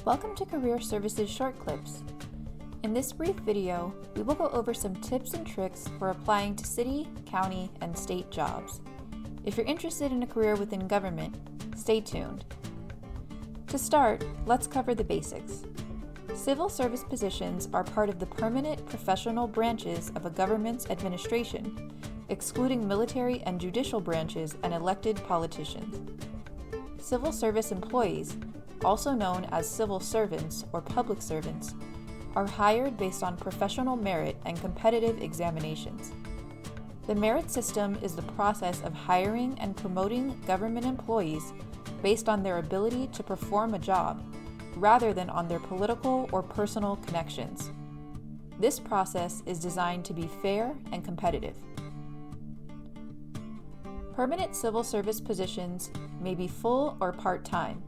Welcome to Career Services Short Clips. In this brief video, we will go over some tips and tricks for applying to city, county, and state jobs. If you're interested in a career within government, stay tuned. To start, let's cover the basics. Civil service positions are part of the permanent professional branches of a government's administration, excluding military and judicial branches and elected politicians. Civil service employees, also known as civil servants or public servants, are hired based on professional merit and competitive examinations. The merit system is the process of hiring and promoting government employees based on their ability to perform a job, rather than on their political or personal connections. This process is designed to be fair and competitive. Permanent civil service positions may be full or part-time.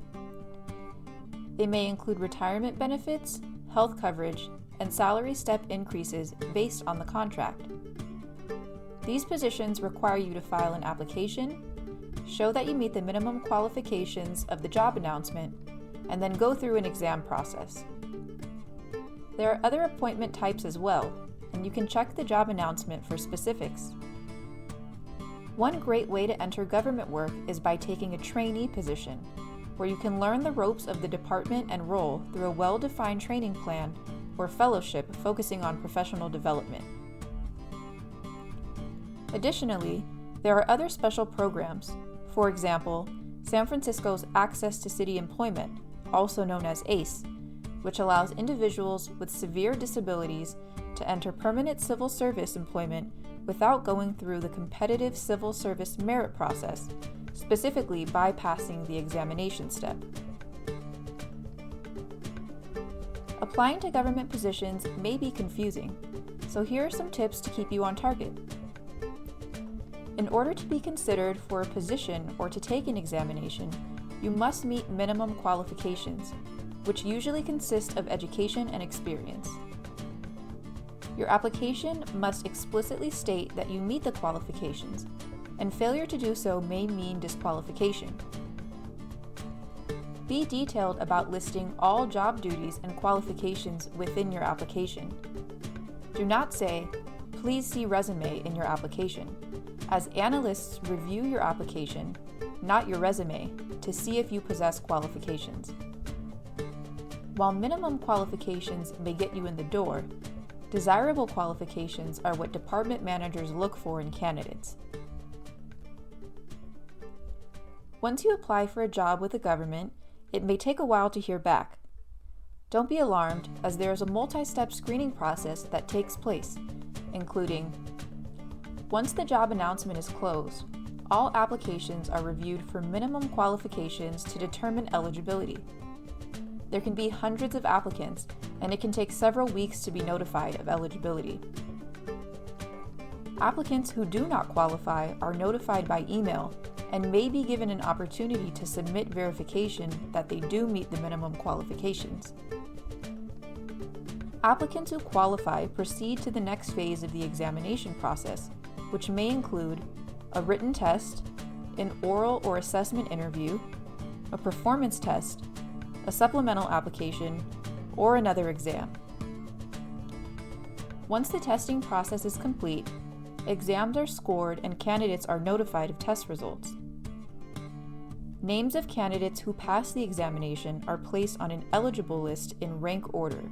They may include retirement benefits, health coverage, and salary step increases based on the contract. These positions require you to file an application, show that you meet the minimum qualifications of the job announcement, and then go through an exam process. There are other appointment types as well, and you can check the job announcement for specifics. One great way to enter government work is by taking a trainee position, where you can learn the ropes of the department and role through a well-defined training plan or fellowship focusing on professional development. Additionally, there are other special programs. For example, San Francisco's Access to City Employment, also known as ACE, which allows individuals with severe disabilities to enter permanent civil service employment without going through the competitive civil service merit process, specifically bypassing the examination step. Applying to government positions may be confusing, so here are some tips to keep you on target. In order to be considered for a position or to take an examination, you must meet minimum qualifications, which usually consist of education and experience. Your application must explicitly state that you meet the qualifications, and failure to do so may mean disqualification. Be detailed about listing all job duties and qualifications within your application. Do not say, "Please see resume" in your application, as analysts review your application, not your resume, to see if you possess qualifications. While minimum qualifications may get you in the door, desirable qualifications are what department managers look for in candidates. Once you apply for a job with the government, it may take a while to hear back. Don't be alarmed, as there is a multi-step screening process that takes place, including: once the job announcement is closed, all applications are reviewed for minimum qualifications to determine eligibility. There can be hundreds of applicants, and it can take several weeks to be notified of eligibility. Applicants who do not qualify are notified by email and may be given an opportunity to submit verification that they do meet the minimum qualifications. Applicants who qualify proceed to the next phase of the examination process, which may include a written test, an oral or assessment interview, a performance test, a supplemental application, or another exam. Once the testing process is complete, exams are scored and candidates are notified of test results. Names of candidates who pass the examination are placed on an eligible list in rank order.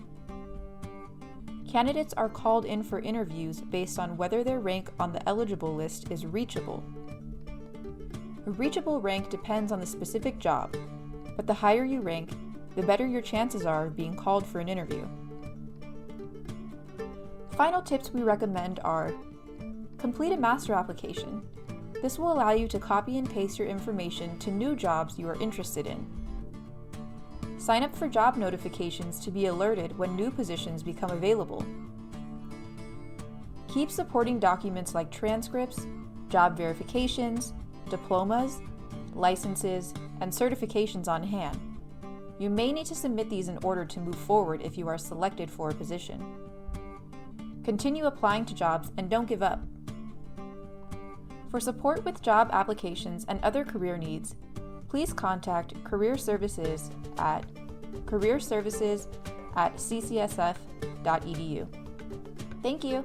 Candidates are called in for interviews based on whether their rank on the eligible list is reachable. A reachable rank depends on the specific job, but the higher you rank, the better your chances are of being called for an interview. Final tips we recommend are: complete a master application. This will allow you to copy and paste your information to new jobs you are interested in. Sign up for job notifications to be alerted when new positions become available. Keep supporting documents like transcripts, job verifications, diplomas, licenses, and certifications on hand. You may need to submit these in order to move forward if you are selected for a position. Continue applying to jobs and don't give up. For support with job applications and other career needs, please contact Career Services at careerservices@ccsf.edu. Thank you.